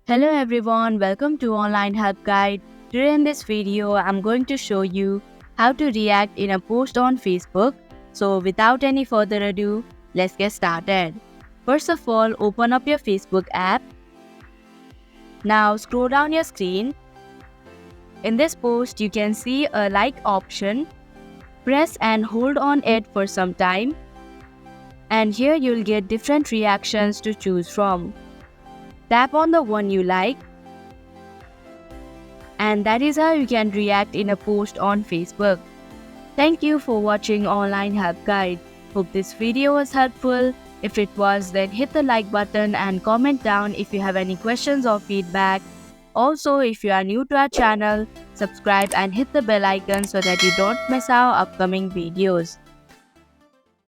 Hello everyone, welcome to Online Help Guide. Today in this video, I'm going to show you how to react in a post on Facebook. So without any further ado, let's get started. First of all, open up your Facebook app. Now scroll down your screen. In this post, you can see a like option. Press and hold on it for some time. And here you'll get different reactions to choose from. Tap on the one you like, and that is how you can react in a post on Facebook. Thank you for watching Online Help Guide. Hope this video was helpful. If it was, then hit the like button and comment down if you have any questions or feedback. Also, if you are new to our channel, subscribe and hit the bell icon so that you don't miss our upcoming videos.